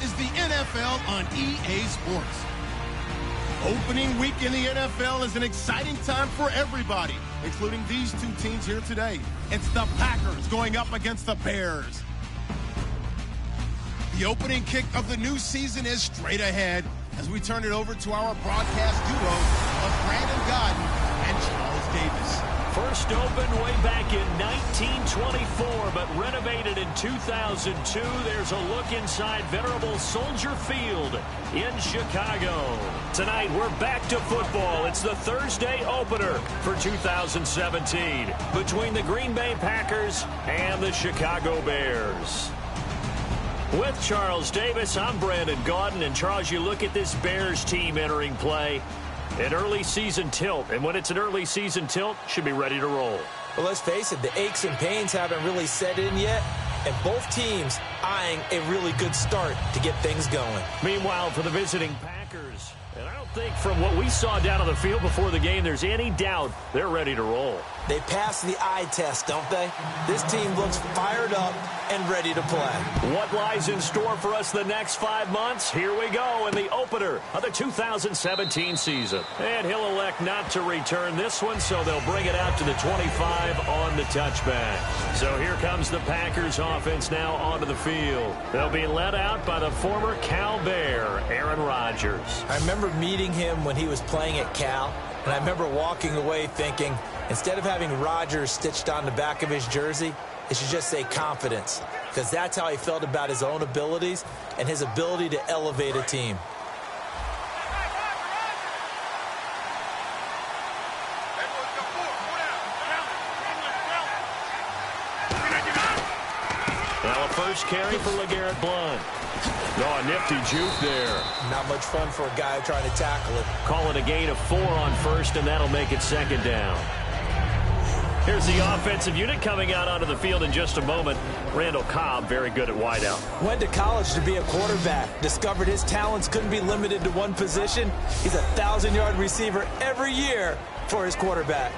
is the NFL on EA Sports. Opening week in the NFL is an exciting time for everybody, including these two teams here today. It's the Packers going up against the Bears. The opening kick of the new season is straight ahead as we turn it over to our broadcast duo of Brandon Gaudin and Charles Davis. First opened way back in 1924, but renovated in 2002. There's a look inside venerable Soldier Field in Chicago. Tonight, we're back to football. It's the Thursday opener for 2017 between the Green Bay Packers and the Chicago Bears. With Charles Davis, I'm Brandon Gaudin. And Charles, you look at this Bears team entering play. An early season tilt, and when it's an early season tilt, should be ready to roll. Well, let's face it, the aches and pains haven't really set in yet, and both teams eyeing a really good start to get things going. Meanwhile, for the visiting Packers, and I don't think from what we saw down on the field before the game, there's any doubt they're ready to roll. They passed the eye test, don't they? This team looks fired up and ready to play. What lies in store for us the next 5 months? Here we go in the opener of the 2017 season. And he'll elect not to return this one, so they'll bring it out to the 25 on the touchback. So here comes the Packers offense now onto the field. They'll be led out by the former Cal Bear, Aaron Rodgers. I remember meeting him when he was playing at Cal, and I remember walking away thinking, instead of having Rodgers stitched on the back of his jersey, it should just say confidence, because that's how he felt about his own abilities and his ability to elevate a team. Now a first carry for LeGarrette Blount. Oh, a nifty juke there. Not much fun for a guy trying to tackle it. Call it a gain of 4 on first, and that'll make it second down. Here's the offensive unit coming out onto the field in just a moment. Randall Cobb, very good at wideout. Went to college to be a quarterback. Discovered his talents couldn't be limited to one position. He's a 1,000-yard receiver every year for his quarterback.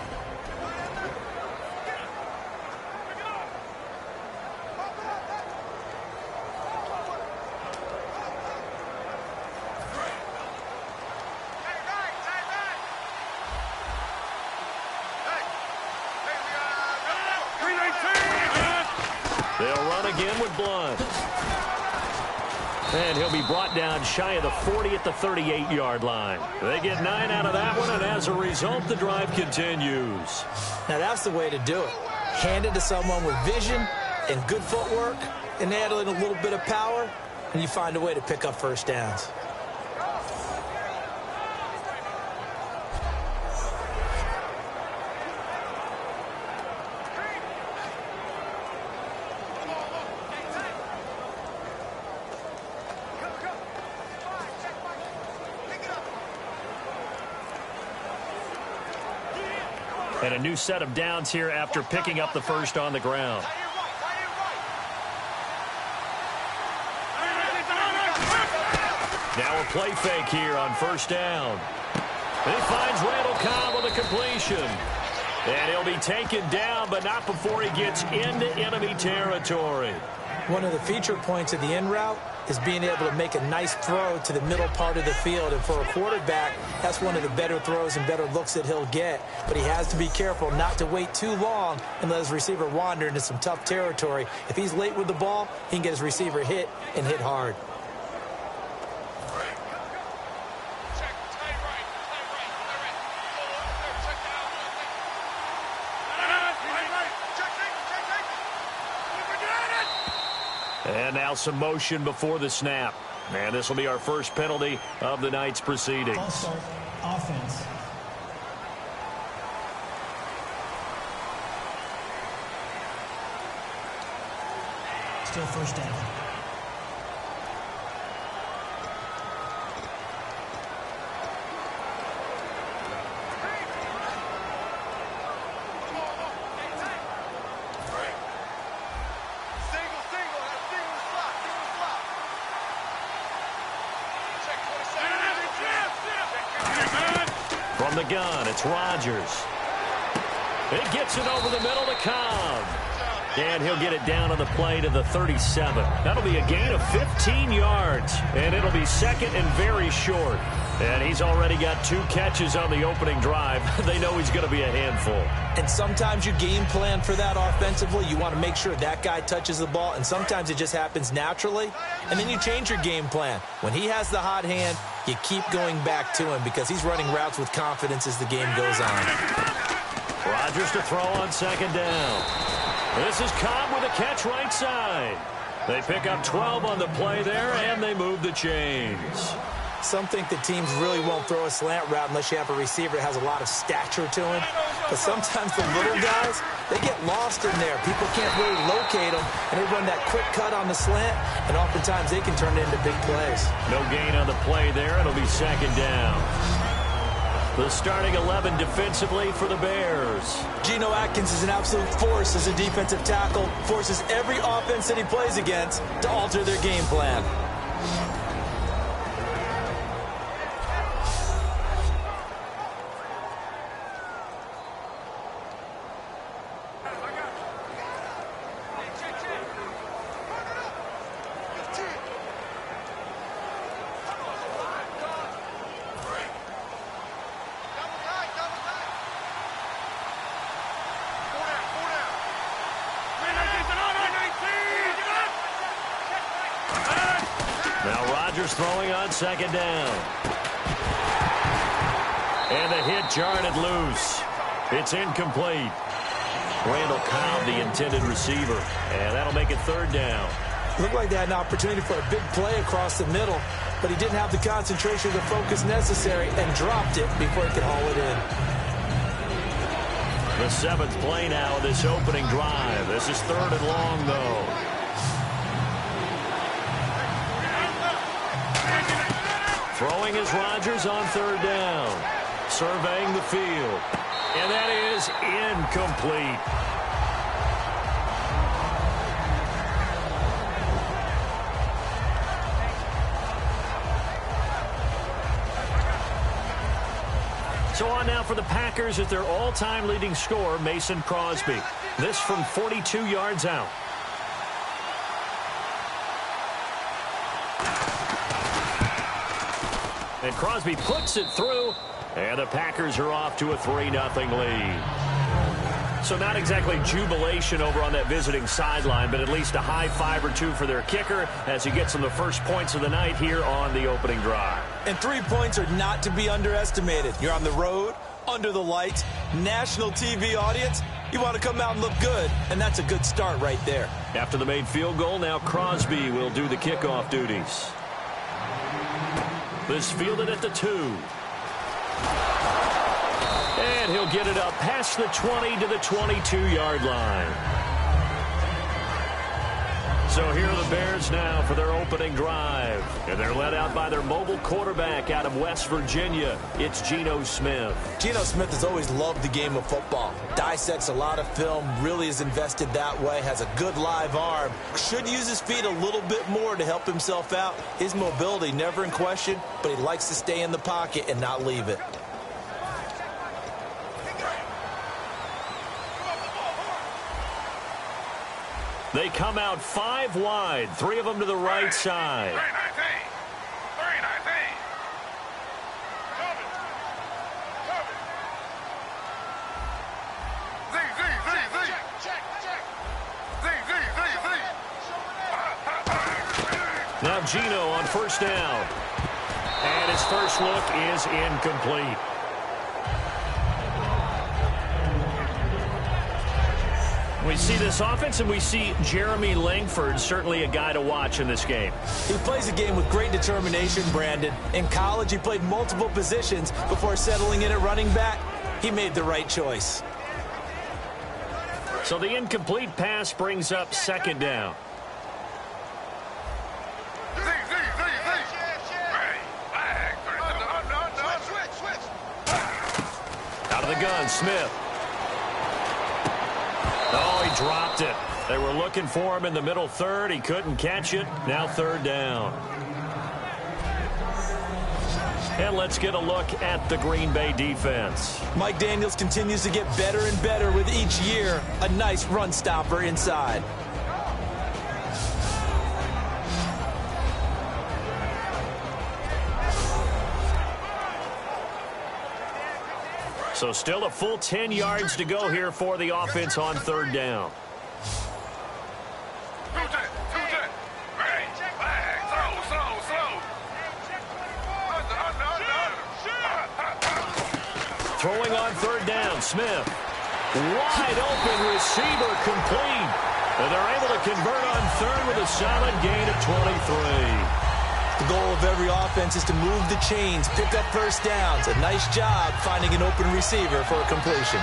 They'll run again with Blount. And he'll be brought down shy of the 40 at the 38-yard line. They get 9 out of that one, and as a result, the drive continues. Now, that's the way to do it. Hand it to someone with vision and good footwork, and add in a little bit of power, and you find a way to pick up first downs. And a new set of downs here after picking up the first on the ground. Now a play fake here on first down. He finds Randall Cobb on the completion. And he'll be taken down, but not before he gets into enemy territory. One of the feature points of the in route is being able to make a nice throw to the middle part of the field. And for a quarterback, that's one of the better throws and better looks that he'll get. But he has to be careful not to wait too long and let his receiver wander into some tough territory. If he's late with the ball, he can get his receiver hit and hit hard. And now some motion before the snap. And this will be our first penalty of the night's proceedings. False start, offense. Still first down. From the gun, it's Rodgers. He gets it over the middle to Cobb. And he'll get it down on the play to the 37. That'll be a gain of 15 yards. And it'll be second and very short. And he's already got 2 catches on the opening drive. They know he's going to be a handful. And sometimes you game plan for that offensively. You want to make sure that guy touches the ball. And sometimes it just happens naturally. And then you change your game plan. When he has the hot hand, you keep going back to him because he's running routes with confidence as the game goes on. Rodgers to throw on second down. This is Cobb with a catch right side. They pick up 12 on the play there, and they move the chains. Some think that teams really won't throw a slant route unless you have a receiver that has a lot of stature to him. But sometimes the little guys, they get lost in there. People can't really locate them, and they run that quick cut on the slant, and oftentimes they can turn it into big plays. No gain on the play there. It'll be second down. The starting 11 defensively for the Bears. Geno Atkins is an absolute force as a defensive tackle, forces every offense that he plays against to alter their game plan. Throwing on second down. And the hit jarred it loose. It's incomplete. Randall Cobb, the intended receiver. And that'll make it third down. Looked like they had an opportunity for a big play across the middle, but he didn't have the concentration or the focus necessary and dropped it before he could haul it in. The 7th play now of this opening drive. This is third and long, though. Throwing is Rodgers on third down. Surveying the field. And that is incomplete. So on now for the Packers at their all-time leading scorer, Mason Crosby. This from 42 yards out. And Crosby puts it through, and the Packers are off to a 3-0 lead. So not exactly jubilation over on that visiting sideline, but at least a high 5 or 2 for their kicker as he gets them the first points of the night here on the opening drive. And 3 points are not to be underestimated. You're on the road, under the lights, national TV audience. You want to come out and look good, and that's a good start right there. After the made field goal, now Crosby will do the kickoff duties. This fielded at the 2. And he'll get it up past the 20 to the 22-yard line. So here are the Bears now for their opening drive. And they're led out by their mobile quarterback out of West Virginia. It's Geno Smith. Geno Smith has always loved the game of football. Dissects a lot of film, really is invested that way, has a good live arm. Should use his feet a little bit more to help himself out. His mobility never in question, but he likes to stay in the pocket and not leave it. They come out 5 wide, 3 of them to the right side. Now Geno on first down. And his first look is incomplete. We see this offense, and we see Jeremy Langford, certainly a guy to watch in this game. He plays a game with great determination, Brandon. In college, he played multiple positions before settling in at running back. He made the right choice. So the incomplete pass brings up second down. Out of the gun, Smith. Oh, he dropped it. They were looking for him in the middle third. He couldn't catch it. Now third down. And let's get a look at the Green Bay defense. Mike Daniels continues to get better and better with each year. A nice run stopper inside. So still a full 10 yards to go here for the offense on third down. Throwing on third down, Smith. Wide open receiver complete. And they're able to convert on third with a solid gain of 23. The goal of every offense is to move the chains, pick up first downs. A nice job finding an open receiver for a completion.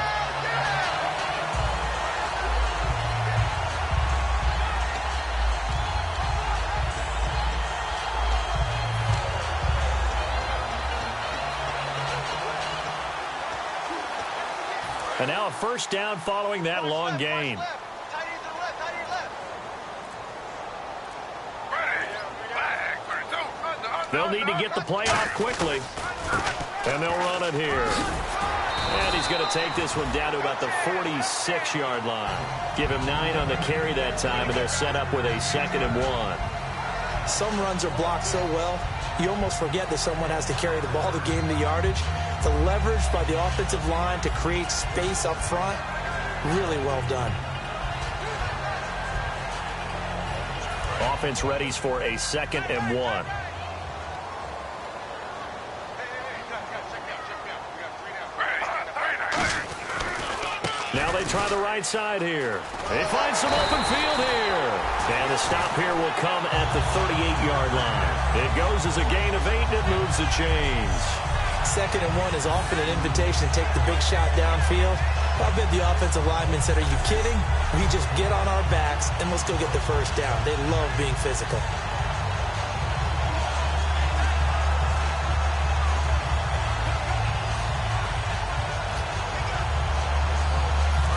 And now a first down following that long gain. They'll need to get the play off quickly. And they'll run it here. And he's going to take this one down to about the 46-yard line. Give him 9 on the carry that time, and they're set up with a 2nd and 1. Some runs are blocked so well, you almost forget that someone has to carry the ball to gain the yardage. The leverage by the offensive line to create space up front, really well done. Offense readies for a 2nd and 1. Now they try the right side here. They find some open field here. And the stop here will come at the 38-yard line. It goes as a gain of 8, and it moves the chains. 2nd and 1 is often an invitation to take the big shot downfield. I bet the offensive lineman said, are you kidding? We just get on our backs, and let's go get the first down. They love being physical.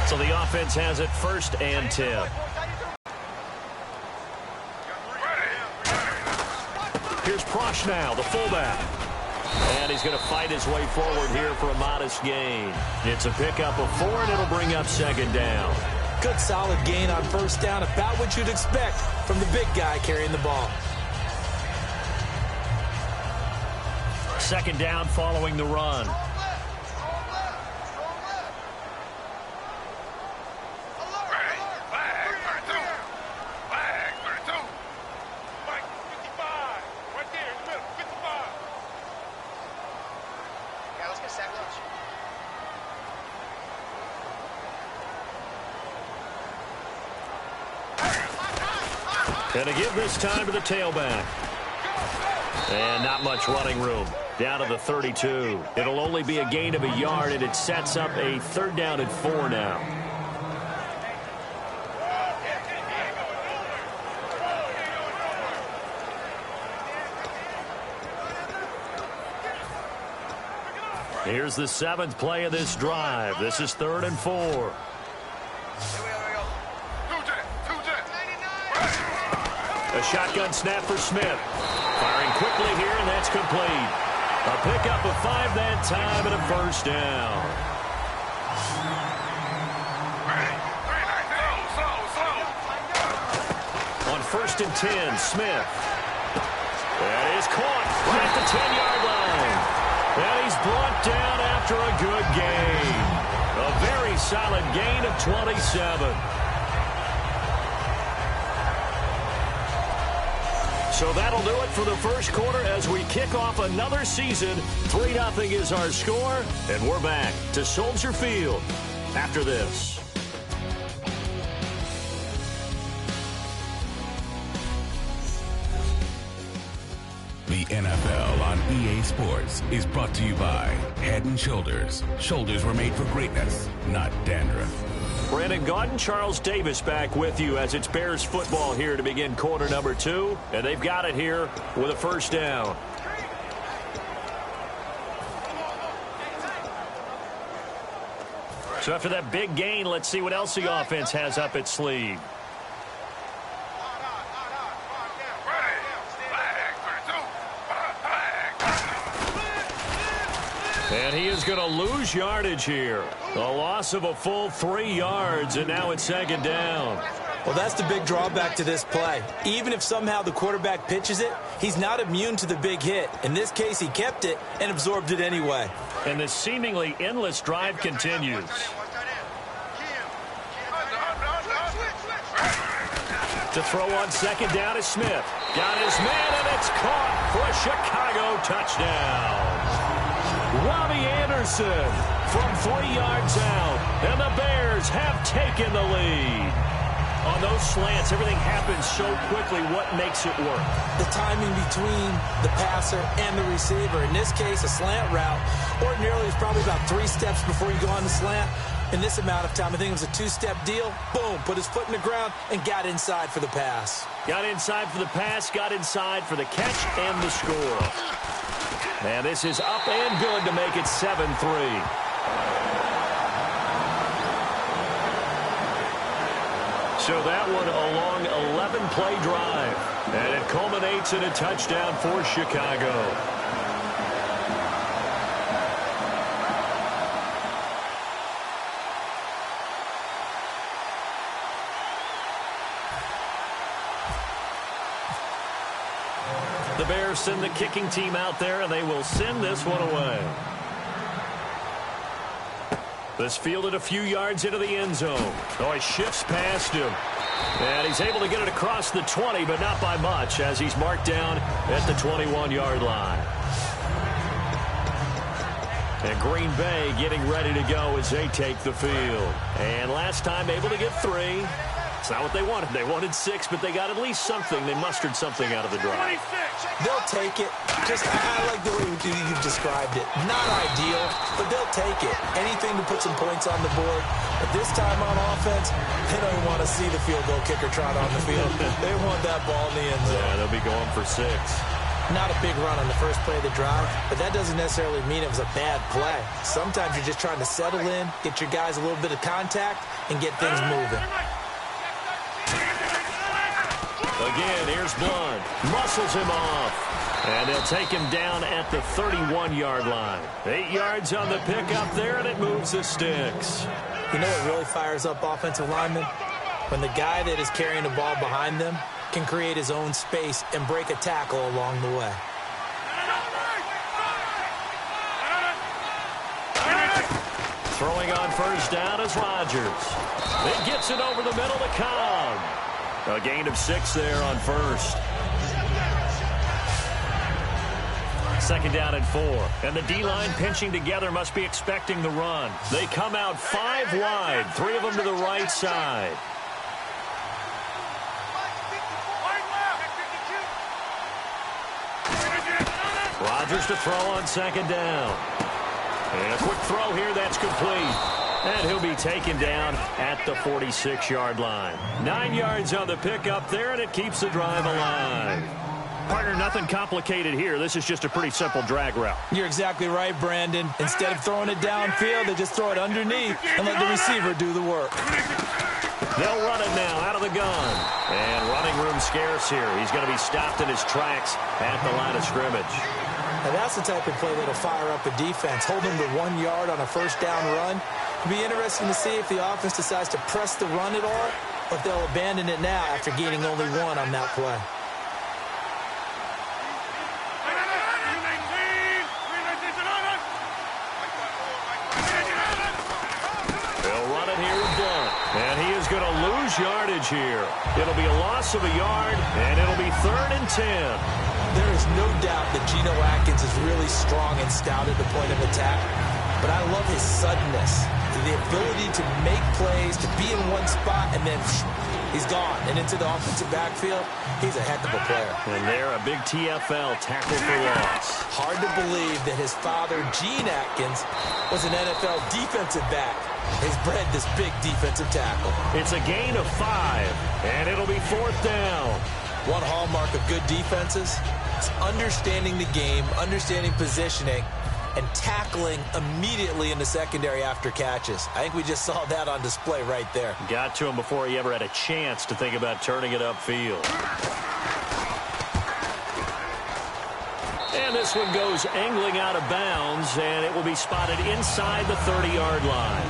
So the offense has it 1st and 10. Here's Prosh now, the fullback. And he's going to fight his way forward here for a modest gain. It's a pickup of 4, and it'll bring up 2nd down. Good solid gain on first down, about what you'd expect from the big guy carrying the ball. 2nd down following the run. And to give this time to the tailback. And not much running room. Down to the 32. It'll only be a gain of a yard, and it sets up a 3rd down and 4 now. Here's the 7th play of this drive. This is 3rd and 4. A shotgun snap for Smith. Firing quickly here, and that's complete. A pickup of 5 that time, and a first down. On 1st and 10, Smith. That is caught right at the 10-yard line. And he's brought down after a good gain. A very solid gain of 27. So that'll do it for the first quarter as we kick off another season. 3-0 is our score, and we're back to Soldier Field after this. The NFL on EA Sports is brought to you by Head & Shoulders. Shoulders were made for greatness, not dandruff. Brandon Gaudin, Charles Davis back with you as it's Bears football here to begin quarter number 2. And they've got it here with a first down. So after that big gain, let's see what else the offense has up its sleeve. And he is going to lose yardage here. A loss of a full 3 yards, and now it's second down. Well, that's the big drawback to this play. Even if somehow the quarterback pitches it, he's not immune to the big hit. In this case, he kept it and absorbed it anyway. And this seemingly endless drive continues. To throw on second down is Smith. Got his man, and it's caught for a Chicago touchdown. Robbie Anderson from 3 yards out, and the Bears have taken the lead. On those slants, everything happens so quickly. What makes it work? The timing between the passer and the receiver. In this case, a slant route. Ordinarily, it's probably about 3 steps before you go on the slant. In this amount of time, I think it was a 2-step deal. Boom, put his foot in the ground and got inside for the pass. Got inside for the pass, got inside for the catch and the score. And this is up and good to make it 7-3. So that one a long 11-play drive. And it culminates in a touchdown for Chicago. The Bears send the kicking team out there, and they will send this one away. This fielded a few yards into the end zone. Oh, he shifts past him. And he's able to get it across the 20, but not by much, as he's marked down at the 21-yard line. And Green Bay getting ready to go as they take the field. And last time able to get 3. It's not what they wanted. They wanted 6, but they got at least something. They mustered something out of the drive. They'll take it. I like the way you've described it. Not ideal, but they'll take it. Anything to put some points on the board. But this time on offense, they don't even want to see the field goal kicker trot on the field. They want that ball in the end zone. Yeah, they'll be going for 6. Not a big run on the first play of the drive, but that doesn't necessarily mean it was a bad play. Sometimes you're just trying to settle in, get your guys a little bit of contact, and get things moving. Again, here's Blunt. Muscles him off. And they'll take him down at the 31-yard line. 8 yards on the pickup there, and it moves the sticks. You know what really fires up offensive linemen? When the guy that is carrying the ball behind them can create his own space and break a tackle along the way. Throwing on first down is Rodgers. He gets it over the middle to Cobb. A gain of 6 there on first. Second down and 4. And the D-line pinching together must be expecting the run. They come out 5 wide, 3 of them to the right side. Rodgers to throw on second down. And a quick throw here, that's complete. And he'll be taken down at the 46-yard line. 9 yards on the pickup there, and it keeps the drive alive. Partner, nothing complicated here. This is just a pretty simple drag route. You're exactly right, Brandon. Instead of throwing it downfield, they just throw it underneath and let the receiver do the work. They'll run it now out of the gun. And running room scarce here. He's going to be stopped in his tracks at the line of scrimmage. Now that's the type of play that'll fire up a defense. Hold them to 1 yard on a first down run. It'll be interesting to see if the offense decides to press the run at all, or if they'll abandon it now after gaining only 1 on that play. They'll run it here with Blunt. And he is going to lose yardage here. It'll be a loss of a yard, and it'll be 3rd and 10. There is no doubt that Geno Atkins is really strong and stout at the point of attack, but I love his suddenness, the ability to make plays, to be in one spot, and then he's gone and into the offensive backfield. He's a heck of a player. And there, a big TFL tackle for loss. Hard to believe that his father, Gene Atkins, was an NFL defensive back. He's bred this big defensive tackle. It's a gain of 5, and it'll be 4th down. One hallmark of good defenses is understanding the game, understanding positioning, and tackling immediately in the secondary after catches. I think we just saw that on display right there. Got to him before he ever had a chance to think about turning it upfield. And this one goes angling out of bounds, and it will be spotted inside the 30-yard line.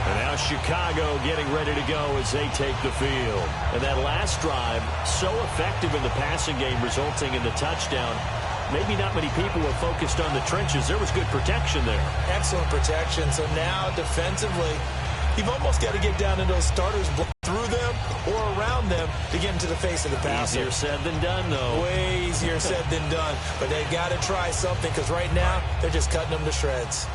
And now Chicago getting ready to go as they take the field. And that last drive, so effective in the passing game, resulting in the touchdown. Maybe not many people were focused on the trenches. There was good protection there. Excellent protection. So now defensively, you've almost got to get down into those starters, block through them or around them to get into the face of the passer. Easier said than done, though. Way easier said than done. But they've got to try something because right now they're just cutting them to shreds.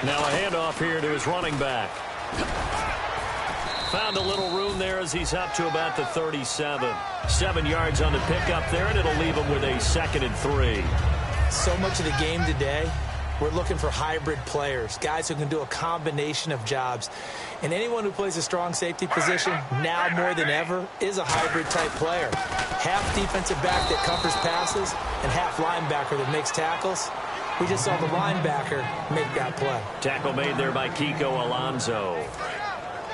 Now a handoff here to his running back. Found a little room there as he's up to about the 37. 7 yards on the pickup there, and it'll leave him with a 2nd and 3. So much of the game today, we're looking for hybrid players, guys who can do a combination of jobs. And anyone who plays a strong safety position, now more than ever, is a hybrid-type player. Half defensive back that covers passes and half linebacker that makes tackles. We just saw the linebacker make that play. Tackle made there by Kiko Alonso.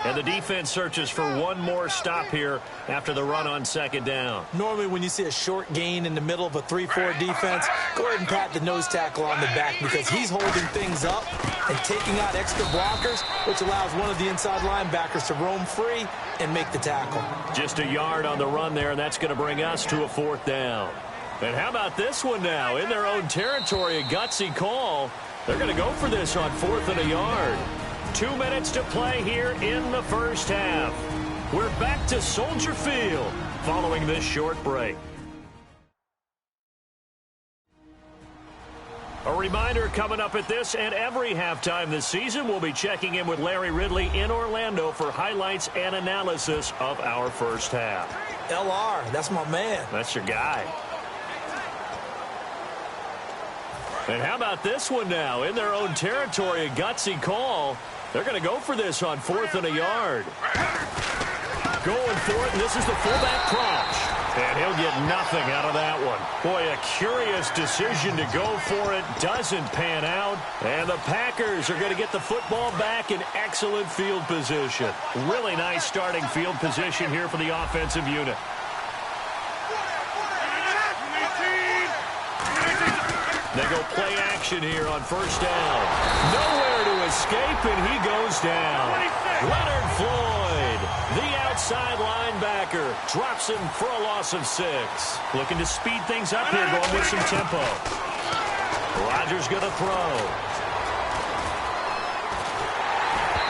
And the defense searches for one more stop here after the run on 2nd down. Normally when you see a short gain in the middle of a 3-4 defense, go ahead and pat the nose tackle on the back because he's holding things up and taking out extra blockers, which allows one of the inside linebackers to roam free and make the tackle. Just a yard on the run there, and that's going to bring us to a 4th down. And how about this one now? In their own territory, a gutsy call. They're going to go for this on 4th and a yard. 2 minutes to play here in the first half. We're back to Soldier Field following this short break. A reminder coming up at this and every halftime this season, we'll be checking in with Larry Ridley in Orlando for highlights and analysis of our first half. LR, that's my man. That's your guy. And how about this one now? In their own territory, a gutsy call. They're going to go for this on 4th and a yard. Going for it, and this is the fullback crunch. And he'll get nothing out of that one. Boy, a curious decision to go for it. Doesn't pan out. And the Packers are going to get the football back in excellent field position. Really nice starting field position here for the offensive unit. They go play action here on 1st down. Nowhere to escape, and he goes down. Leonard Floyd, the outside linebacker, drops him for a loss of 6. Looking to speed things up here, going with some tempo. Rodgers going to throw.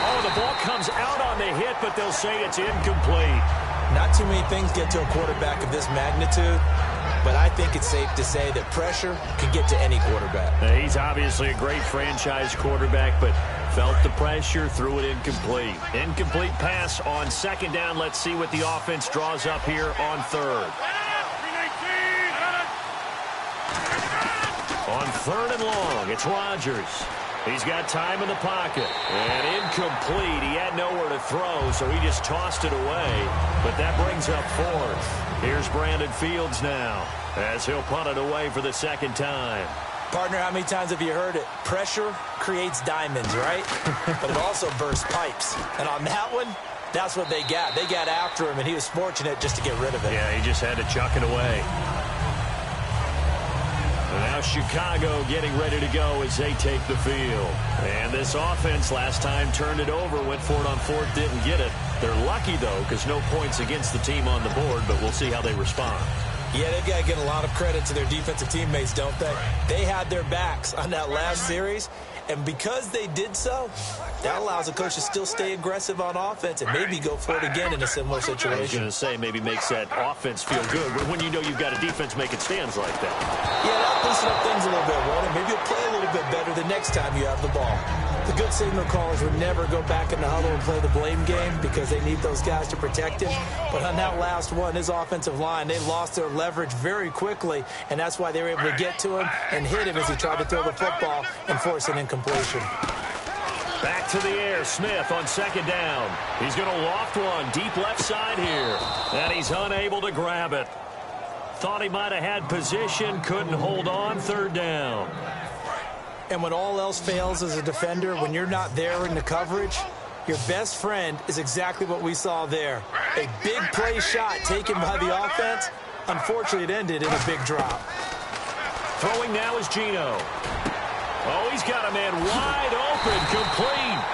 Oh, the ball comes out on the hit, but they'll say it's incomplete. Not too many things get to a quarterback of this magnitude. But I think it's safe to say that pressure can get to any quarterback. He's obviously a great franchise quarterback, but felt the pressure, threw it incomplete. Incomplete pass on 2nd down. Let's see what the offense draws up here on 3rd. On 3rd and long, it's Rodgers. He's got time in the pocket. And incomplete. He had nowhere to throw, so he just tossed it away. But that brings up 4th. Here's Brandon Fields now as he'll punt it away for the 2nd time. Partner, how many times have you heard it? Pressure creates diamonds, right? But it also bursts pipes. And on that one, that's what they got. They got after him, and he was fortunate just to get rid of it. Yeah, he just had to chuck it away. And now Chicago getting ready to go as they take the field. And this offense last time turned it over, went for it on 4th, didn't get it. They're lucky, though, because no points against the team on the board, but we'll see how they respond. Yeah, they've got to get a lot of credit to their defensive teammates, don't they? They had their backs on that last series, and because they did so, that allows the coach to still stay aggressive on offense and maybe go for it again in a similar situation. I was going to say maybe makes that offense feel good when you know you've got a defense making stands like that. Yeah, that'll loosen up things a little bit, won't it? Maybe you'll play a little bit better the next time you have the ball. The good signal callers would never go back in the huddle and play the blame game because they need those guys to protect him. But on that last one, his offensive line, they lost their leverage very quickly, and that's why they were able to get to him and hit him as he tried to throw the football and force an incompletion. Back to the air, Smith on 2nd down. He's going to loft one deep left side here, and he's unable to grab it. Thought he might have had position, couldn't hold on, 3rd down. And when all else fails as a defender, when you're not there in the coverage, Your best friend is exactly what we saw there. A big play shot taken by the offense. Unfortunately, it ended in a big drop. Throwing now is Gino. Oh, he's got a man wide open, complete.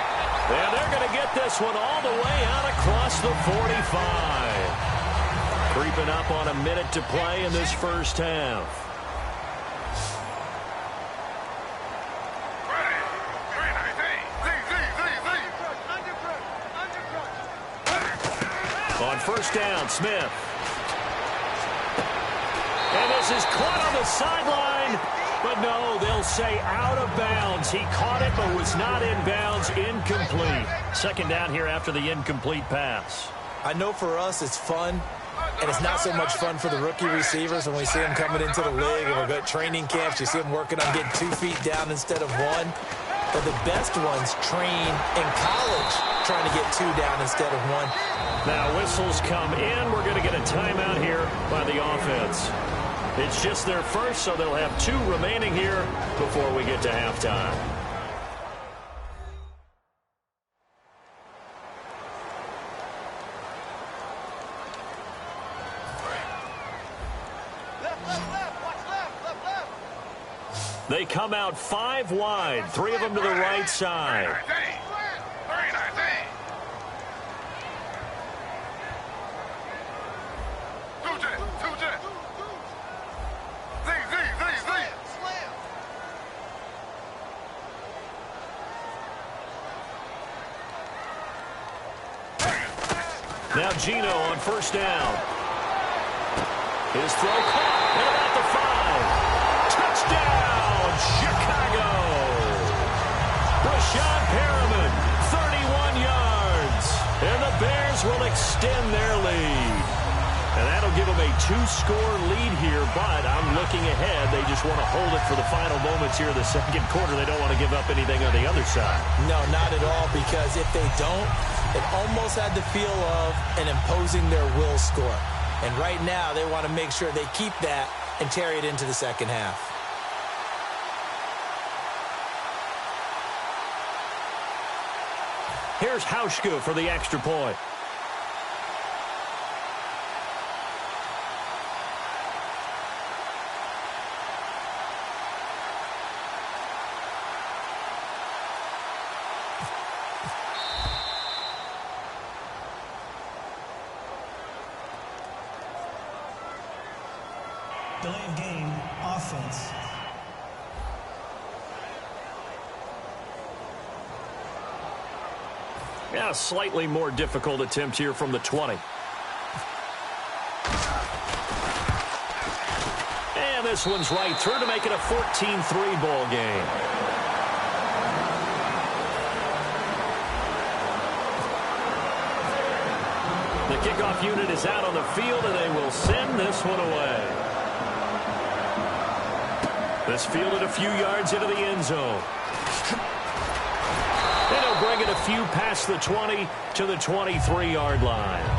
And they're going to get this one all the way out across the 45. Creeping up on a minute to play in this first half. On first down, Smith. And this is caught on the sideline. But no, they'll say out of bounds. He caught it but was not in bounds. Incomplete. Second down here after the incomplete pass. I know for us it's fun, and it's not so much fun for the rookie receivers when we see them coming into the league and we're at training camps. You see them working on getting 2 feet down instead of 1. But the best ones train in college trying to get 2 down instead of 1. Now whistles come in. We're going to get a timeout here by the offense. It's just their first, so they'll have 2 remaining here before we get to halftime. They come out 5 wide, 3 of them to the right side. Now Gino on first down. His throw caught at about the 5. Touchdown, Chicago. Rashad Perriman, 31 yards. And the Bears will extend their lead. And that'll give them a 2-score lead here, but I'm looking ahead. They just want to hold it for the final moments here of the second quarter. They don't want to give up anything on the other side. No, not at all, because if they don't, it almost had the feel of an imposing their will score. And right now, they want to make sure they keep that and carry it into the second half. Here's Hauschka for the extra point. Delay of game, offense. Yeah, a slightly more difficult attempt here from the 20. And this one's right through to make it a 14-3 ball game. The kickoff unit is out on the field, and they will send this one away. This fielded a few yards into the end zone. And he'll bring it a few past the 20 to the 23-yard line.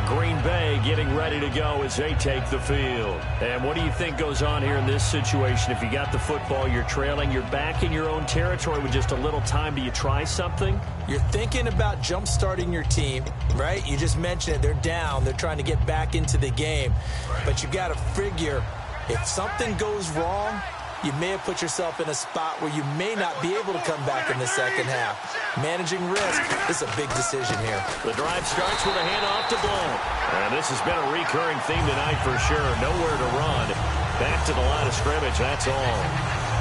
Green Bay getting ready to go as they take the field. And what do you think goes on here in this situation? If you got the football, you're trailing, you're back in your own territory with just a little time. Do you try something? You're thinking about jump-starting your team, right? You just mentioned it. They're down. They're trying to get back into the game. But you got to figure, if something goes wrong, you may have put yourself in a spot where you may not be able to come back in the second half. Managing risk is a big decision here. The drive starts with a handoff to Blount. And this has been a recurring theme tonight for sure. Nowhere to run. Back to the line of scrimmage, that's all.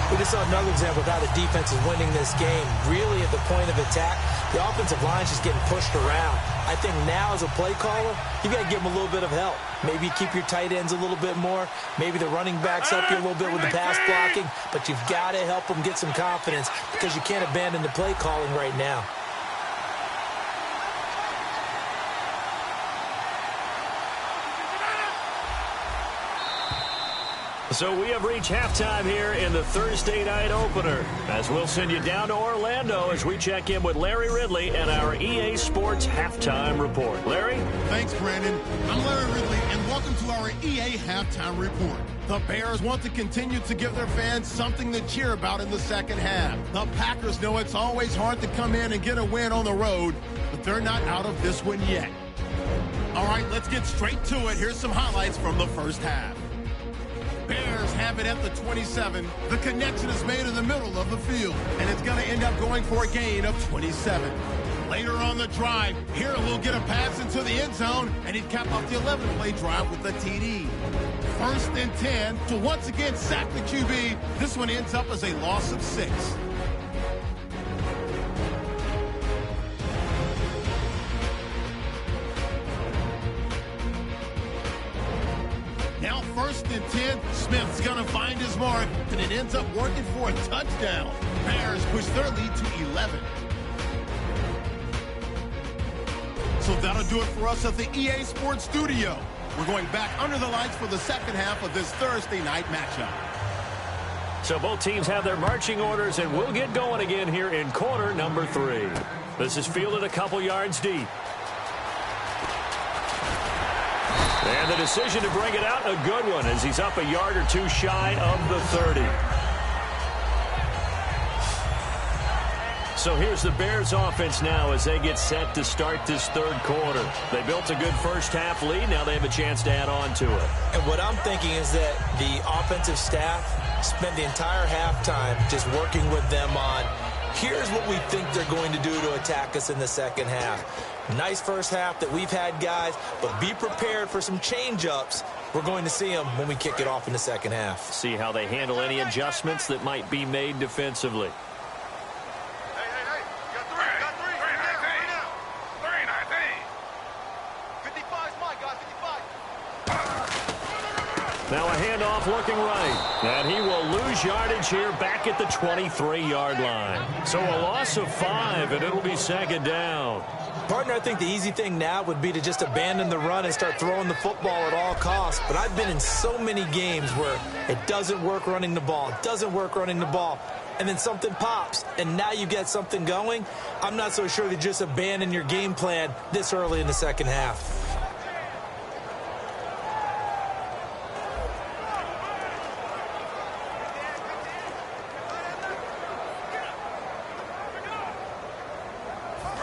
We just saw another example of how the defense is winning this game. Really at the point of attack, the offensive line's just getting pushed around. I think now as a play caller, you got to give them a little bit of help. Maybe keep your tight ends a little bit more. Maybe the running backs help you a little bit with the pass blocking. But you've got to help them get some confidence because you can't abandon the play calling right now. So we have reached halftime here in the Thursday night opener, as we'll send you down to Orlando as we check in with Larry Ridley and our EA Sports Halftime Report. Larry? Thanks, Brandon. I'm Larry Ridley, and welcome to our EA Halftime Report. The Bears want to continue to give their fans something to cheer about in the second half. The Packers know it's always hard to come in and get a win on the road, but they're not out of this one yet. All right, let's get straight to it. Here's some highlights from the first half. Bears have it at the 27. The connection is made in the middle of the field, and it's going to end up going for a gain of 27. Later on the drive, here will get a pass into the end zone, and he'd cap off the 11-play drive with the TD. 1st and 10 to once again sack the QB. This one ends up as a loss of 6. Now 1st and 10, Smith's going to find his mark, and it ends up working for a touchdown. Bears push their lead to 11. So that'll do it for us at the EA Sports Studio. We're going back under the lights for the second half of this Thursday night matchup. So both teams have their marching orders, and we'll get going again here in quarter number 3. This is fielded a couple yards deep. And the decision to bring it out, a good one, as he's up a yard or two shy of the 30. So here's the Bears offense now as they get set to start this third quarter. They built a good first half lead. Now they have a chance to add on to it. And what I'm thinking is that the offensive staff spent the entire halftime just working with them on, here's what we think they're going to do to attack us in the second half. Nice first half that we've had, guys, but be prepared for some change-ups. We're going to see them when we kick it off in the second half. See how they handle any adjustments that might be made defensively. Now a handoff looking right. And he will lose yardage here back at the 23-yard line. So a loss of 5, and it'll be second down. Partner, I think the easy thing now would be to just abandon the run and start throwing the football at all costs. But I've been in so many games where it doesn't work running the ball. It doesn't work running the ball. And then something pops, and now you get something going. I'm not so sure that just abandon your game plan this early in the second half.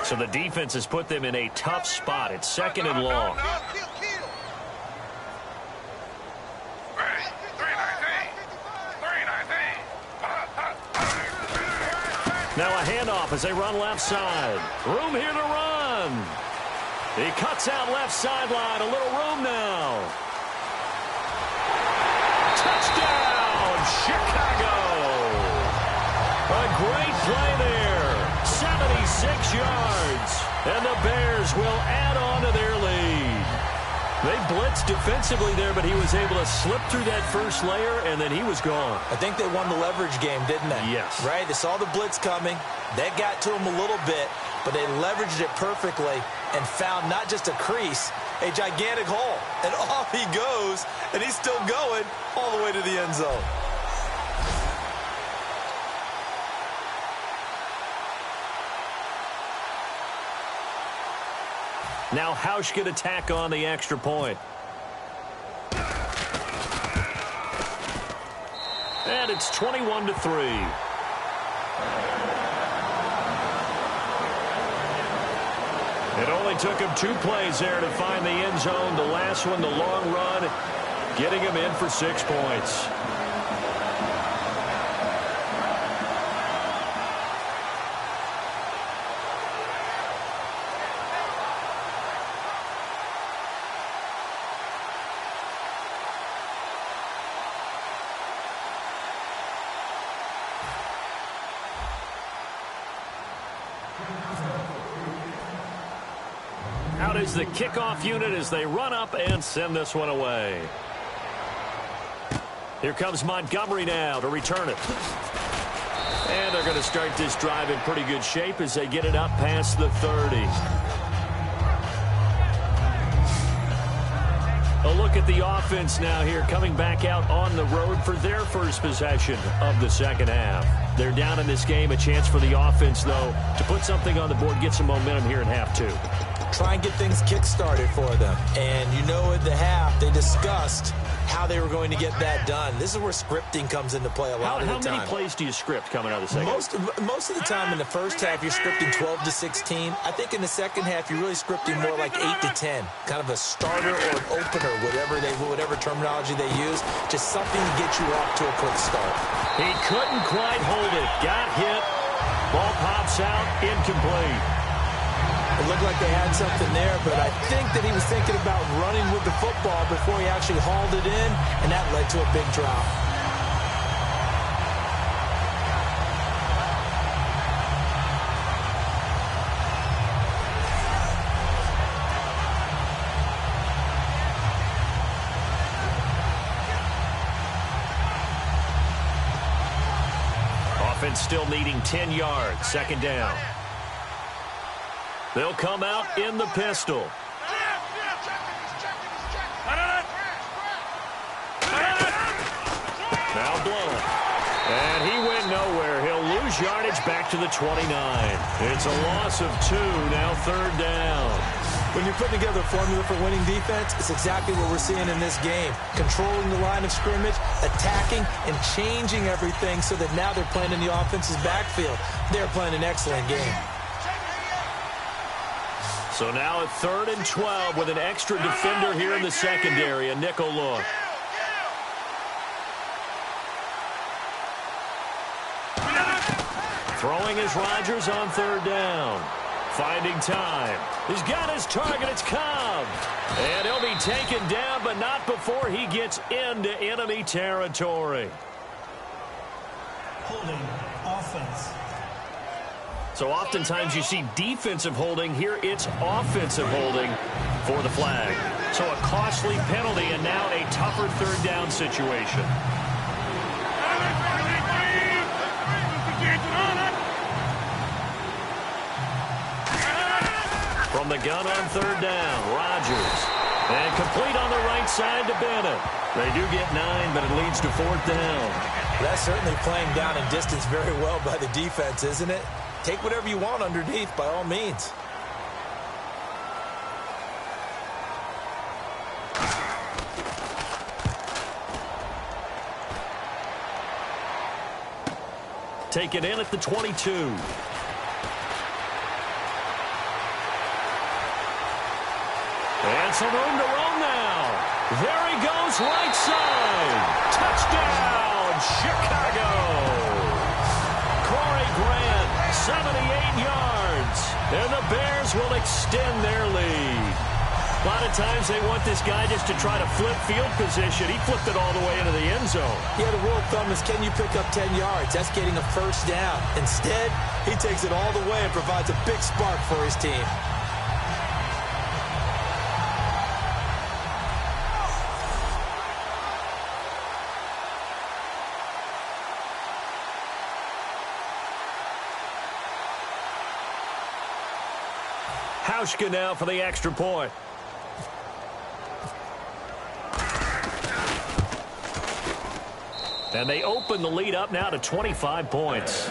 So the defense has put them in a tough spot. It's second and long. Now a handoff as they run left side. Room here to run. He cuts out left sideline. A little room now. Touchdown, Chicago. A great play there. 76 yards. And the Bears will add on to their lead. They blitzed defensively there, but he was able to slip through that first layer, and then he was gone. I think they won the leverage game, didn't they? Yes. Right? They saw the blitz coming. That got to him a little bit, but they leveraged it perfectly and found not just a crease, a gigantic hole. And off he goes, and he's still going all the way to the end zone. Now Hausch can attack on the extra point. And it's 21-3. It only took him 2 plays there to find the end zone. The last one, the long run, getting him in for 6 points. Out is the kickoff unit as they run up and send this one away. Here comes Montgomery now to return it. And they're going to start this drive in pretty good shape as they get it up past the 30. A look at the offense now here, coming back out on the road for their first possession of the second half. They're down in this game. A chance for the offense, though, to put something on the board, get some momentum here in half 2. Try and get things kick-started for them. And you know at the half, they discussed how they were going to get that done. This is where scripting comes into play a lot of the time. How many plays do you script coming out of the second? Most of the time in the first half, you're scripting 12 to 16. I think in the second half, you're really scripting more like 8 to 10. Kind of a starter or an opener, whatever terminology they use. Just something to get you off to a quick start. He couldn't quite hold it. Got hit. Ball pops out. Incomplete. It looked like they had something there, but I think that he was thinking about running with the football before he actually hauled it in, and that led to a big drop. Offense still needing 10 yards. Second down. They'll come out in the pistol. Now blown. And he went nowhere. He'll lose yardage back to the 29. It's a loss of 2. Now third down. When you're putting together a formula for winning defense, it's exactly what we're seeing in this game. Controlling the line of scrimmage, attacking, and changing everything so that now they're playing in the offense's backfield. They're playing an excellent game. So now at 3rd and 12 with an extra defender here in the secondary, a nickel look. Throwing is Rodgers on 3rd down. Finding time. He's got his target. It's Cobb. And he'll be taken down, but not before he gets into enemy territory. Holding offense. So oftentimes you see defensive holding. Here it's offensive holding for the flag. So a costly penalty and now a tougher 3rd down situation. From the gun on 3rd down, Rodgers. And complete on the right side to Bennett. They do get 9, but it leads to 4th down. That's certainly playing down in distance very well by the defense, isn't it? Take whatever you want underneath, by all means. Take it in at the 22. And some room to roam now. There he goes, right side. Touchdown, Chicago. Corey Grant, 78 yards. And the Bears will extend their lead. A lot of times they want this guy just to try to flip field position. He flipped it all the way into the end zone. Yeah, the rule of thumb is, can you pick up 10 yards? That's getting a 1st down. Instead, he takes it all the way and provides a big spark for his team. Hauschka now for the extra point. And they open the lead up now to 25 points.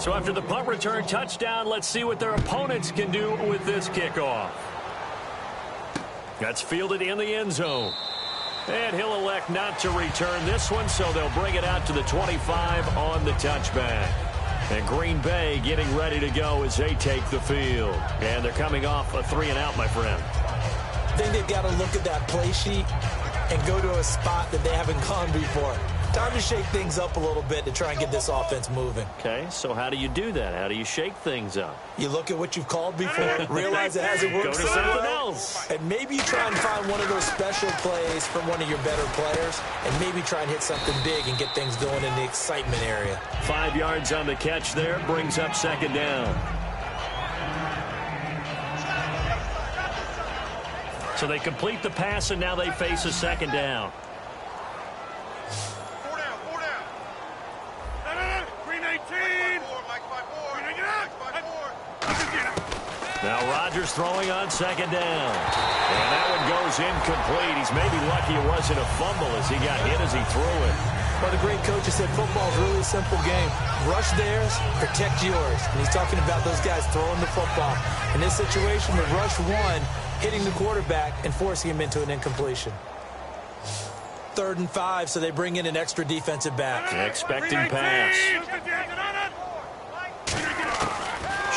So after the punt return touchdown, let's see what their opponents can do with this kickoff. That's fielded in the end zone. And he'll elect not to return this one, so they'll bring it out to the 25 on the touchback. And Green Bay getting ready to go as they take the field. And they're coming off a 3-and-out, my friend. I think they've got to look at that play sheet and go to a spot that they haven't gone before. Time to shake things up a little bit to try and get this offense moving. Okay, so how do you do that? How do you shake things up? You look at what you've called before, realize it hasn't worked Go to so something well, else. and maybe you try and find one of those special plays from one of your better players, and maybe try and hit something big and get things going in the excitement area. 5 yards on the catch there, brings up second down. So they complete the pass, and now they face a second down. Now Rodgers throwing on second down. And that one goes incomplete. He's maybe lucky it wasn't a fumble as he got hit as he threw it. Well, the great coach has said football is really a simple game. Rush theirs, protect yours. And he's talking about those guys throwing the football. In this situation, the rush one, hitting the quarterback and forcing him into an incompletion. 3rd and 5, so they bring in an extra defensive back. Expecting pass.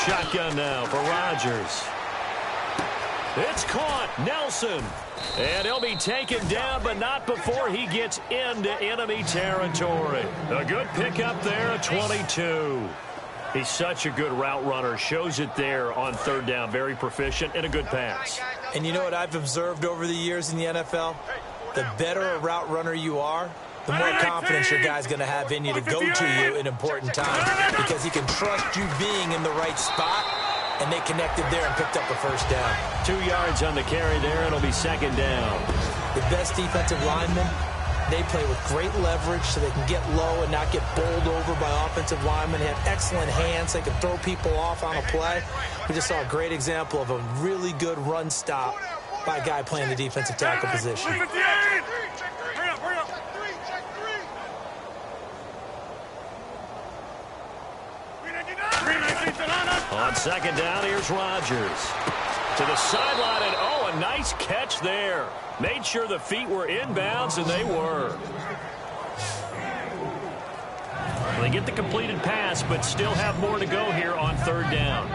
Shotgun now for Rodgers. It's caught. Nelson. And he'll be taken down, but not before he gets into enemy territory. A good pickup there at 22. He's such a good route runner. Shows it there on 3rd down. Very proficient and a good pass. And you know what I've observed over the years in the NFL? The better a route runner you are, the more confidence your guy's going to have in you to go to you in important times, because he can trust you being in the right spot, and they connected there and picked up a first down. 2 yards on the carry there. It'll be second down. The best defensive linemen, they play with great leverage so they can get low and not get bowled over by offensive linemen. They have excellent hands. They can throw people off on a play. We just saw a great example of a really good run stop by a guy playing the defensive tackle position. On second down, here's Rodgers. To the sideline, and oh, a nice catch there. Made sure the feet were inbounds, and they were. They get the completed pass, but still have more to go here on 3rd down.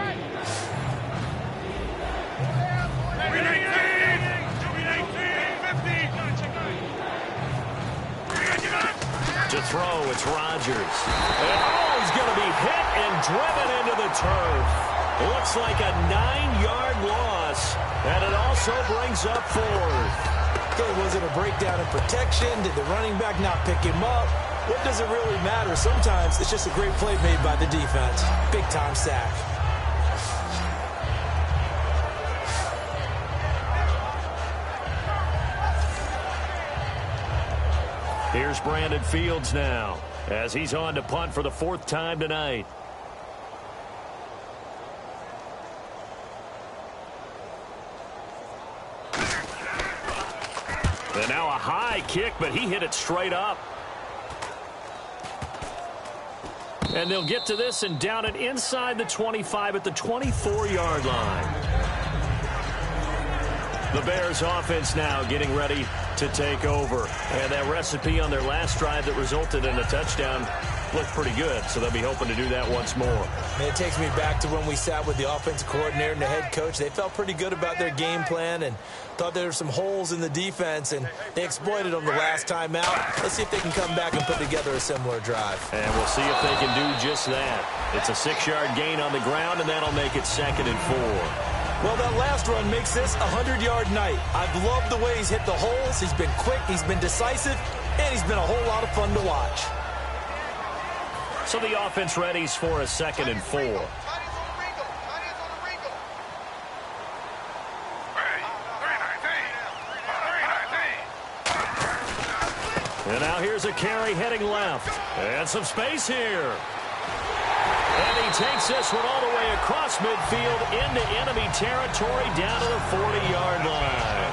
To throw, it's Rodgers. And oh, he's going to be hit and driven into the turf. Looks like a 9-yard loss, and it also brings up 4th. Okay, was it a breakdown in protection? Did the running back not pick him up? What does it really matter? Sometimes it's just a great play made by the defense. Big-time sack. Here's Brandon Fields now, as he's on to punt for the 4th time tonight. And now a high kick, but he hit it straight up. And they'll get to this and down it inside the 25 at the 24-yard line. The Bears offense now getting ready to take over. And that recipe on their last drive that resulted in a touchdown looked pretty good, so they'll be hoping to do that once more. And it takes me back to when we sat with the offensive coordinator and the head coach. They felt pretty good about their game plan and thought there were some holes in the defense, and they exploited them the last time out. Let's see if they can come back and put together a similar drive. And we'll see if they can do just that. It's a 6-yard gain on the ground, and that'll make it 2nd and 4. Well, that last run makes this a 100-yard night. I've loved the way he's hit the holes. He's been quick, he's been decisive, and he's been a whole lot of fun to watch. So the offense readies for a 2nd and 4. And now here's a carry heading left. And some space here. And he takes this one all the way across midfield into enemy territory down to the 40-yard line.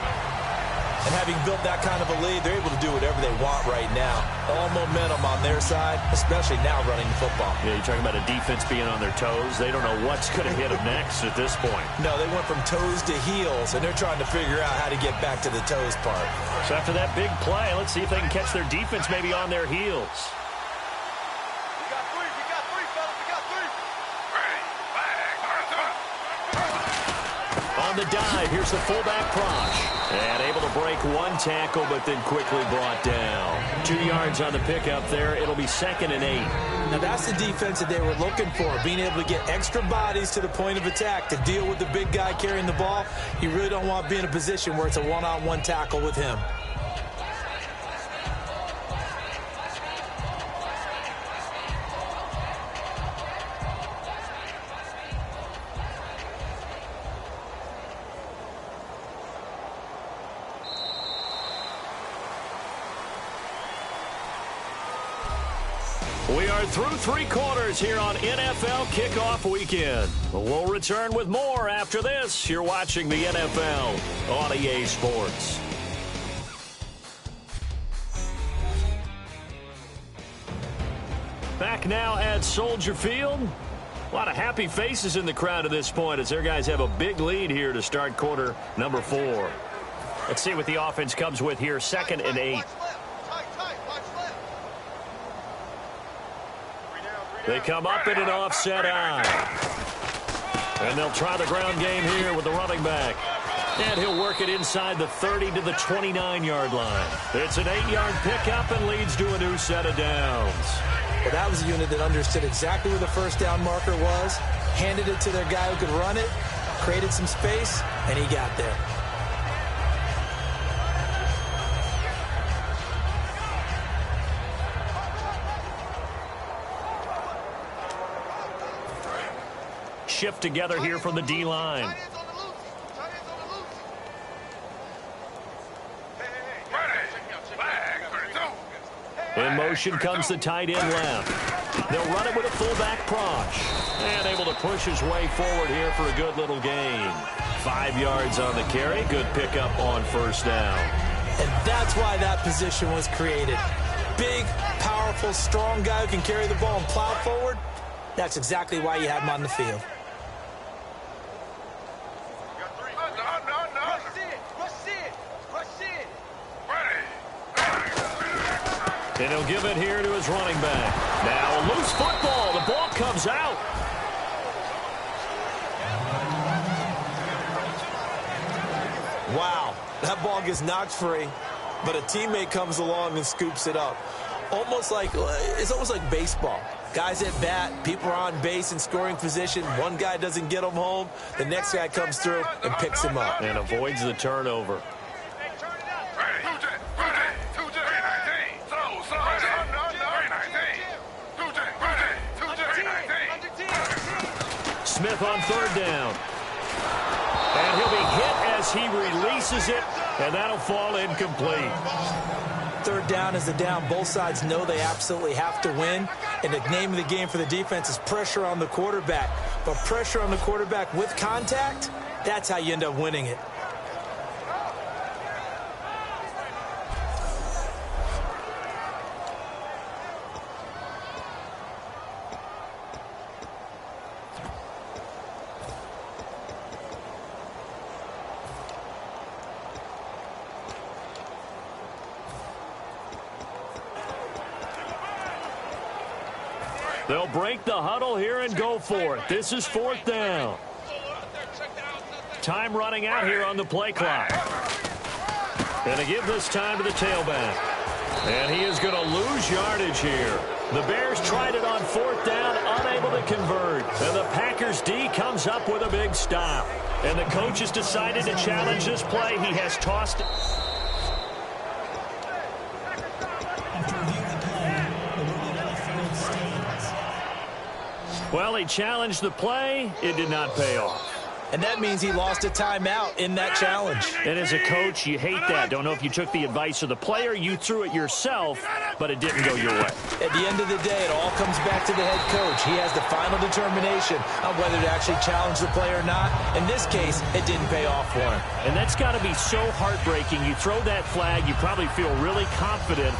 And having built that kind of a lead, they're able to do whatever they want right now. All momentum on their side, especially now running the football. Yeah, you're talking about a defense being on their toes. They don't know what's going to hit them next at this point. No, they went from toes to heels, and they're trying to figure out how to get back to the toes part. So after that big play, let's see if they can catch their defense maybe on their heels. On the dive, here's the fullback Prosh. And able to break one tackle, but then quickly brought down. 2 yards on the pickup there. It'll be 2nd and 8. Now, that's the defense that they were looking for, being able to get extra bodies to the point of attack to deal with the big guy carrying the ball. You really don't want to be in a position where it's a one-on-one tackle with him. We are through 3 quarters here on NFL Kickoff Weekend. We'll return with more after this. You're watching the NFL on EA Sports. Back now at Soldier Field. A lot of happy faces in the crowd at this point as their guys have a big lead here to start quarter number 4. Let's see what the offense comes with here. 2nd and 8. They come up in an offset eye. And they'll try the ground game here with the running back. And he'll work it inside the 30 to the 29-yard line. It's an 8-yard pickup and leads to a new set of downs. Well, that was a unit that understood exactly where the first down marker was, handed it to their guy who could run it, created some space, and he got there. Shift together here from the D-line. In motion comes the tight end left. They'll run it with a fullback Prosh. And able to push his way forward here for a good little gain. 5 yards on the carry. Good pickup on first down. And that's why that position was created. Big, powerful, strong guy who can carry the ball and plow forward. That's exactly why you have him on the field. And he'll give it here to his running back. Now a loose football. The ball comes out. Wow, that ball gets knocked free, but a teammate comes along and scoops it up. It's almost like baseball. Guys at bat, people are on base in scoring position. One guy doesn't get him home. The next guy comes through and picks him up. And avoids the turnover. Smith on 3rd down. And he'll be hit as he releases it, and that'll fall incomplete. 3rd down is the down. Both sides know they absolutely have to win. And the name of the game for the defense is pressure on the quarterback. But pressure on the quarterback with contact, that's how you end up winning it. They'll break the huddle here and go for it. This is 4th down. Time running out here on the play clock. And to give this time to the tailback. And he is going to lose yardage here. The Bears tried it on 4th down, unable to convert. And the Packers D comes up with a big stop. And the coach has decided to challenge this play. He has tossed it. Well, he challenged the play. It did not pay off. and that means he lost a timeout in that challenge. And as a coach, you hate that. Don't know if you took the advice of the player, you threw it yourself, but it didn't go your way. At the end of the day, it all comes back to the head coach. He has the final determination on whether to actually challenge the play or not. In this case, it didn't pay off for him. And that's got to be so heartbreaking. You throw that flag, you probably feel really confident,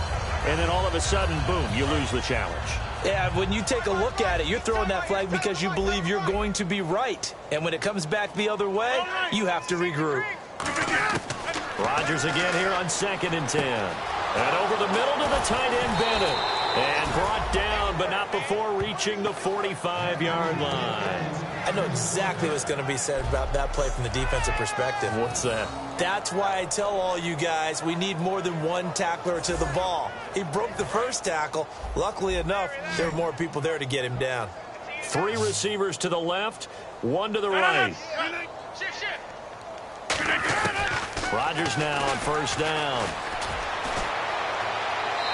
and then all of a sudden, boom, you lose the challenge. Yeah, when you take a look at it, you're throwing that flag because you believe you're going to be right. And when it comes back the other way, you have to regroup. Rodgers again here on 2nd and 10. And over the middle to the tight end, Bennett. And brought down, but not before reaching the 45-yard line. I know exactly what's going to be said about that play from the defensive perspective. What's that? That's why I tell all you guys we need more than one tackler to the ball. He broke the first tackle. Luckily enough, there were more people there to get him down. 3 receivers to the left, 1 to the right. Rodgers now on 1st down.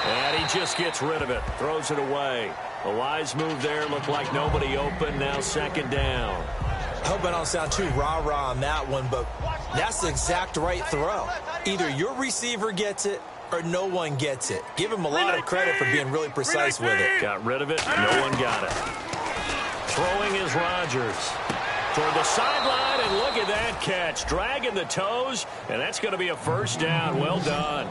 And he just gets rid of it, throws it away. A wise move there, looked like nobody open, now 2nd down. I hope I don't sound too rah-rah on that one, but that's the exact right throw. Either your receiver gets it or no one gets it. Give him a lot of credit for being really precise with it. Got rid of it, no one got it. Throwing is Rodgers. Toward the sideline, and look at that catch. Dragging the toes, and that's going to be a 1st down. Well done.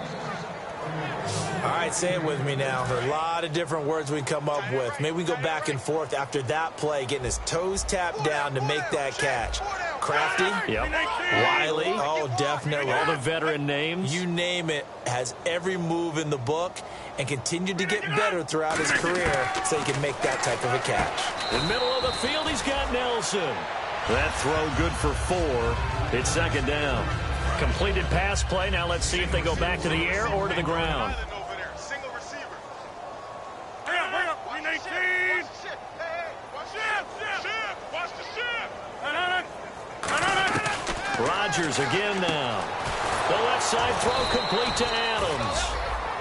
All right, say it with me now. There are a lot of different words we come up with. Maybe we go back and forth after that play, getting his toes tapped down to make that catch. Crafty? Yep. Wiley? Oh, definitely. All the veteran names. You name it. Has every move in the book and continued to get better throughout his career so he can make that type of a catch. In the middle of the field, he's got Nelson. That throw good for 4. It's 2nd down. Completed pass play. Now let's see if they go back to the air or to the ground. Rodgers again now. The left side throw complete to Adams.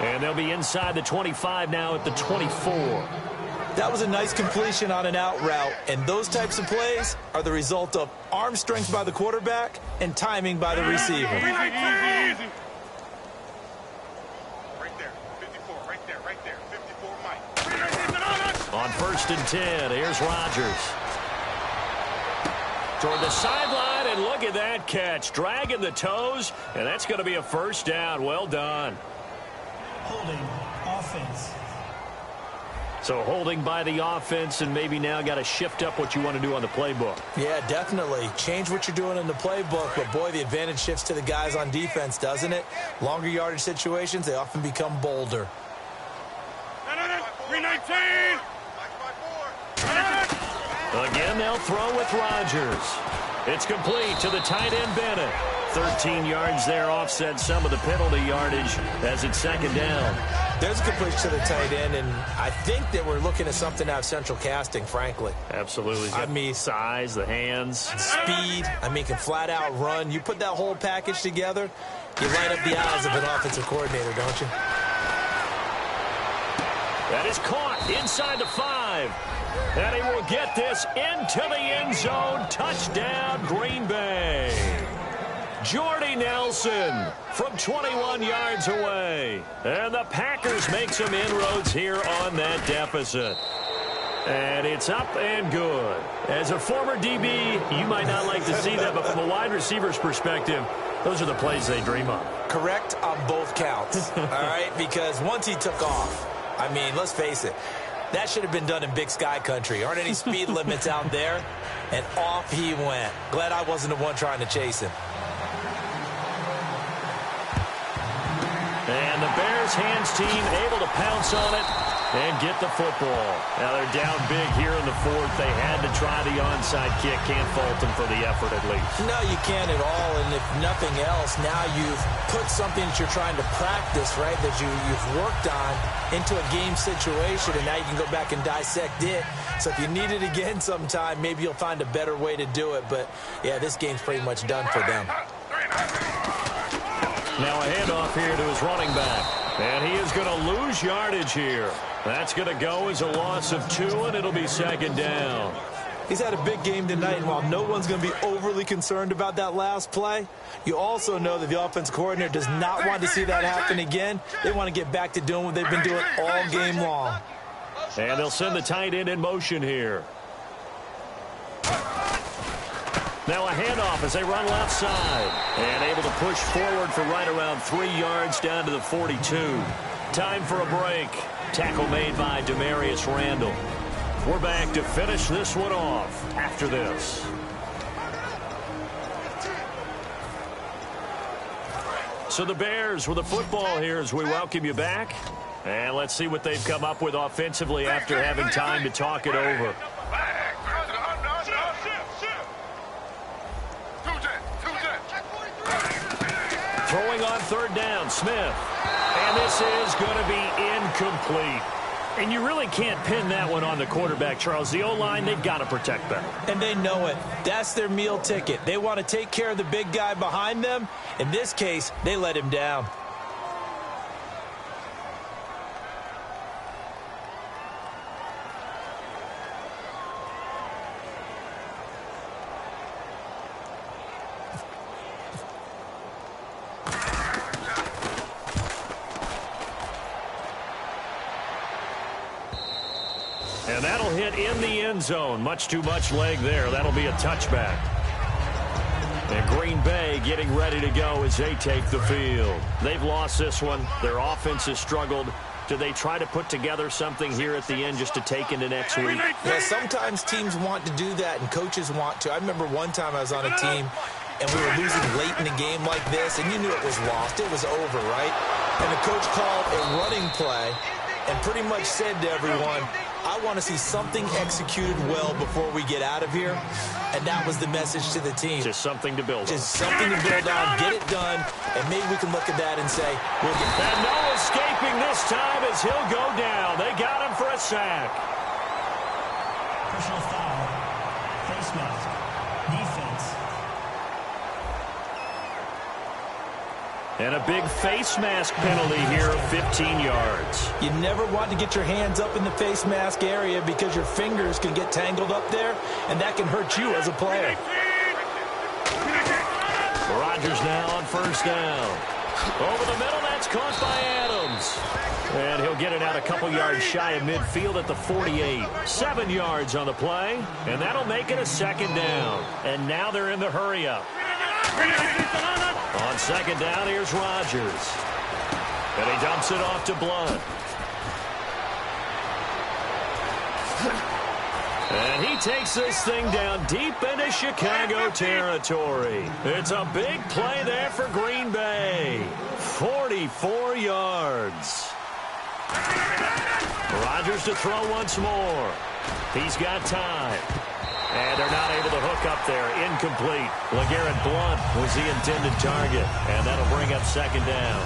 And they'll be inside the 25 now at the 24. That was a nice completion on an out route, and those types of plays are the result of arm strength by the quarterback and timing by the receiver. Easy. Right there, 54, right there, 54, Mike. On 1st and 10, here's Rodgers. Toward the sideline, and look at that catch. Dragging the toes, and that's going to be a 1st down. Well done. Holding offense. So holding by the offense, and maybe now got to shift up what you want to do on the playbook. Yeah, definitely. Change what you're doing in the playbook, but boy, the advantage shifts to the guys on defense, doesn't it? Longer yardage situations, they often become bolder. 319. Again, they'll throw with Rodgers. It's complete to the tight end, Bennett. 13 yards there, offset some of the penalty yardage as it's 2nd down. There's a completion to the tight end, and I think that we're looking at something out of central casting, frankly. Absolutely. I mean, size, the hands. Speed, I mean, can flat out run. You put that whole package together, you light up the eyes of an offensive coordinator, don't you? That is caught inside the 5. And he will get this into the end zone. Touchdown, Green Bay. Jordy Nelson from 21 yards away. And the Packers make some inroads here on that deficit. And it's up and good. As a former DB, you might not like to see that, but from a wide receiver's perspective, those are the plays they dream of. Correct on both counts, all right? Because once he took off, I mean, let's face it, that should have been done in Big Sky country. Aren't any speed limits out there? And off he went. Glad I wasn't the one trying to chase him. And the Bears hands team able to pounce on it and get the football. Now they're down big here in the 4th. They had to try the onside kick. Can't fault them for the effort at least. No, you can't at all. And if nothing else, now you've put something that you're trying to practice, right, that you've worked on into a game situation, and now you can go back and dissect it. So if you need it again sometime, maybe you'll find a better way to do it. But, yeah, this game's pretty much done for them. Now a handoff here to his running back. And he is going to lose yardage here. That's going to go as a loss of 2, and it'll be 2nd down. He's had a big game tonight, and while no one's going to be overly concerned about that last play, you also know that the offense coordinator does not want to see that happen again. They want to get back to doing what they've been doing all game long. And they'll send the tight end in motion here. Now a handoff as they run left side. And able to push forward for right around 3 yards down to the 42. Time for a break. Tackle made by Demarius Randall. We're back to finish this one off after this. So the Bears with the football here as we welcome you back. And let's see what they've come up with offensively after having time to talk it over. Throwing on third down, Smith. And this is going to be incomplete. And you really can't pin that one on the quarterback, Charles. The O-line, they've got to protect better. And they know it. That's their meal ticket. They want to take care of the big guy behind them. In this case, they let him down. And that'll hit in the end zone. Much too much leg there. That'll be a touchback. And Green Bay getting ready to go as they take the field. They've lost this one. Their offense has struggled. Do they try to put together something here at the end just to take into next week? Yeah, sometimes teams want to do that and coaches want to. I remember one time I was on a team and we were losing late in the game like this, and you knew it was lost. It was over, right? And the coach called a running play and pretty much said to everyone, I want to see something executed well before we get out of here. And that was the message to the team. Just something to build on. Just something to build on, get it done, and maybe we can look at that and say, we'll get back. And no escaping this time as he'll go down. They got him for a sack. Personal foul. Face mask. Defense. And a big face mask penalty here of 15 yards. You never want to get your hands up in the face mask area because your fingers can get tangled up there, and that can hurt you as a player. Rodgers now on first down. Over the middle, that's caught by Adams. And he'll get it out a couple yards shy of midfield at the 48. 7 yards on the play, and that'll make it a second down. And now they're in the hurry-up. On second down, here's Rodgers. And he dumps it off to Blunt. And he takes this thing down deep into Chicago territory. It's a big play there for Green Bay. 44 yards. Rodgers to throw once more. He's got time. And they're not able to hook up there. Incomplete. LeGarrette Blunt was the intended target. And that'll bring up second down.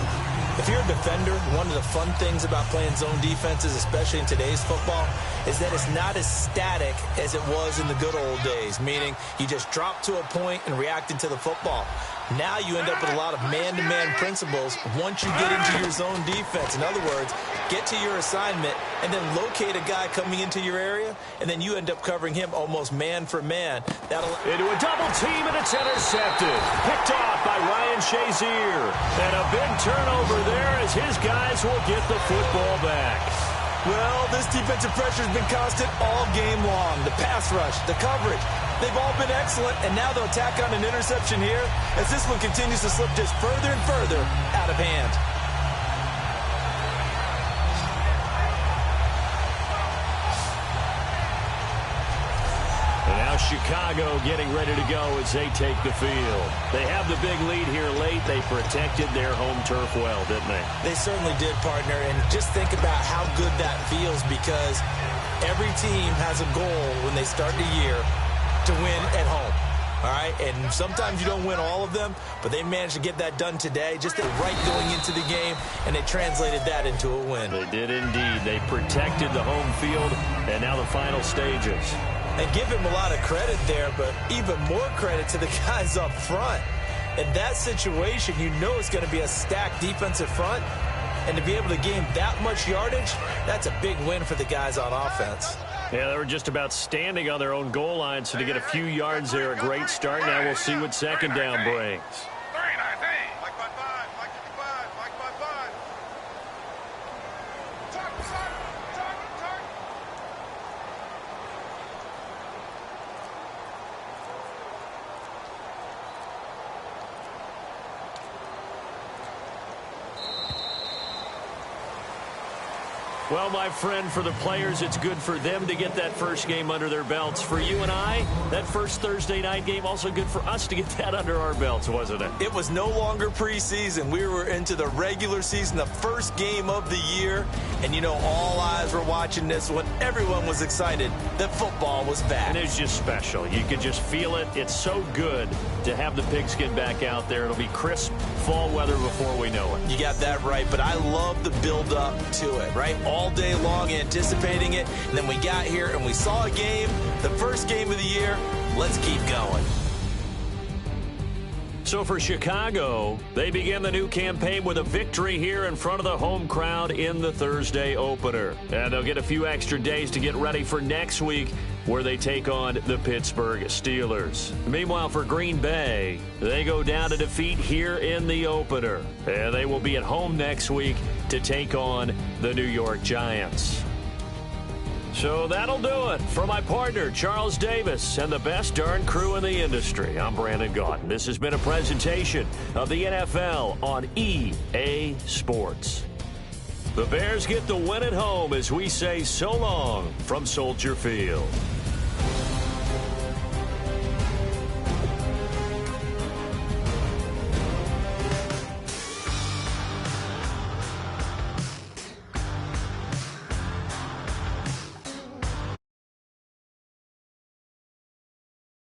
If you're a defender, one of the fun things about playing zone defenses, especially in today's football, is that it's not as static as it was in the good old days, meaning you just drop to a point and react into the football. Now you end up with a lot of man-to-man principles once you get into your zone defense. In other words, get to your assignment and then locate a guy coming into your area, and then you end up covering him almost man for man. That'll into a double team, and it's intercepted. Picked off by Ryan Shazier. And a big turnover there as his guys will get the football back. Well, this defensive pressure has been constant all game long. The pass rush, the coverage, they've all been excellent, and now they'll tack on an interception here as this one continues to slip just further and further out of hand. And now Chicago getting ready to go as they take the field. They have the big lead here late. They protected their home turf well, didn't they? They certainly did, partner. And just think about how good that feels, because every team has a goal when they start the year to win at home. All right, and sometimes you don't win all of them, but they managed to get that done today, just right going into the game, and they translated that into a win. They did indeed. They protected the home field, and now the final stages. And give him a lot of credit there, but even more credit to the guys up front. In that situation, you know it's going to be a stacked defensive front, and to be able to gain that much yardage, that's a big win for the guys on offense. Yeah, they were just about standing on their own goal line, so to get a few yards there, a great start. Now we'll see what second down brings. Well, my friend, for the players, it's good for them to get that first game under their belts. For you and I, that first Thursday night game, also good for us to get that under our belts, wasn't it? It was no longer preseason. We were into the regular season, the first game of the year. And, you know, all eyes were watching this when everyone was excited that football was back. And it was just special. You could just feel it. It's so good to have the pigskin back out there. It'll be crisp fall weather before we know it. You got that right, but I love the build-up to it, right? All day long anticipating it, and then we got here and we saw a game, the first game of the year. Let's keep going. So for Chicago, they begin the new campaign with a victory here in front of the home crowd in the Thursday opener. And they'll get a few extra days to get ready for next week, where they take on the Pittsburgh Steelers. Meanwhile, for Green Bay, they go down to defeat here in the opener. And they will be at home next week to take on the New York Giants. So that'll do it. For my partner, Charles Davis, and the best darn crew in the industry, I'm Brandon Gaudin. This has been a presentation of the NFL on EA Sports. The Bears get the win at home as we say so long from Soldier Field.